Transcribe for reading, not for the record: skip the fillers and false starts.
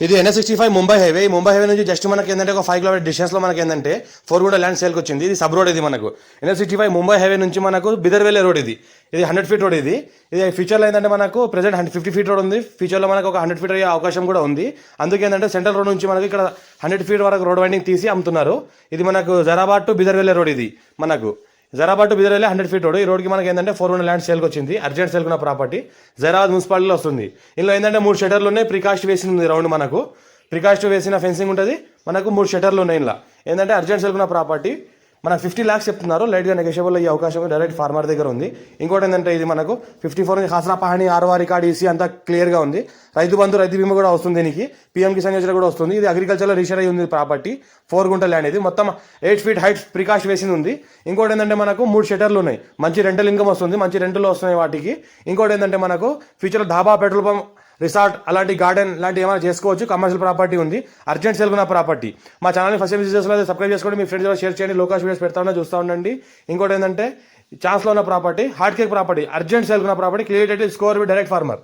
ఇది NH65 Mumbai highway. ఈ Mumbai highway నుంచి జస్ట్ మనకి ఏంటంటే ఒక 5 కిలోమీటర్ డిస్టెన్స్లో మనకి ఏంటంటే ఫోర్గుంట ల్యాండ్ సేల్కి వచ్చింది. ఇది సబ్ రోడ్. ఇది మనకు NH65 ముంబై హైవే నుంచి మనకు బిదర్ వెళ్ళే రోడ్. ఇది 100 ఫీట్ రోడ్. ఇది ఫ్యూచర్లో ఏంటంటే మనకు ప్రెసెంట్ 50 ఫీట్ రోడ్ ఉంది. ఫ్యూచర్లో మనకు ఒక 100 ఫీట్ అయ్యే అవకాశం కూడా ఉంది. అందుకే ఏంటంటే సెంట్రల్ రోడ్ నుంచి మనకి ఇక్కడ 100 ఫీట్ వరకు రోడ్ వైండింగ్ తీసి అమ్ముతున్నారు. ఇది మనకు జరాబాద్ టు బిదర్ వెళ్ళే రోడ్. ఇది మనకు జరాబాద్ టు బిదర్ వెళ్ళే 100 ఫీట్ రోడ్. ఈ రోడ్కి మనకి ఏంటంటే 400 ల్యాండ్ సేల్కి వచ్చింది. అర్జెంట్ సేల్కున్న ప్రాపర్టీ జరాబాద్ మున్సిపాలిటీలో వస్తుంది. ఇందులో ఏంటంటే 3 షటర్లు ఉన్నాయి. ప్రికాస్ట్ వేసింది రౌండ్. మనకు ప్రికాస్ట్ వేసిన ఫెన్సింగ్ ఉంటుంది. మనకు 3 షటర్లు ఉన్నాయి. ఇలా ఏంటంటే అర్జెంట్ సేల్కున్న ప్రాపర్టీ. మనకు 50 lakhs చెప్తున్నారు. లైట్గా నెగోషియబుల్ అయ్యే అవకాశం డైరెక్ట్ ఫార్మర్ దగ్గర ఉంది. ఇంకోటి ఏంటంటే ఇది మనకు 54 నుంచి ఖాసరా పహాణి ఆర్ఓఆర్ రికార్డ్ ఈసీ అంతా క్లియర్గా ఉంది. రైతు బంధు రైతు బీమా కూడా వస్తుంది. దీనికి PM కిసాన్ యోజన కూడా వస్తుంది. ఇది అగ్రికల్చర్లో రిజిస్టర్ అయ్యి ఉంది ప్రాపర్టీ. 4 గుంట ల్యాండ్. ఇది మొత్తం 8 ఫీట్ హైట్ ప్రికాస్ట్ వేసింది ఉంది. ఇంకోటి ఏంటంటే మనకు 3 షటర్లు ఉన్నాయి. మంచి రెంటల్ ఇన్కమ్ వస్తుంది. మంచి రెంటలు వస్తున్నాయి వాటికి. ఇంకోటి ఏంటంటే మనకు ఫ్యూచర్లో ధాబా, పెట్రోల్ పంప్, రిసార్ట్ అలాంటి గార్డెన్ లాంటి ఏమైనా చేసుకోవచ్చు. కమర్షియల్ ప్రాపర్టీ ఉంది. అర్జెంట్ సేల్ ఉన్న ప్రాపర్టీ. మా ఛానల్ని ఫస్ట్ టైం విజిట్ చేస్తున్నది సబ్స్క్రైబ్ చేసుకోండి. మీ ఫ్రెండ్స్ షేర్ చేయండి. లోకల్ వీడియోస్ పెడతా ఉన్నా చూస్తూ ఉండండి. ఇంకోటి ఏంటంటే ఛాన్స్లో ఉన్న property, hot cake property, urgent sale ఉన్న property, clear title, score with direct farmer.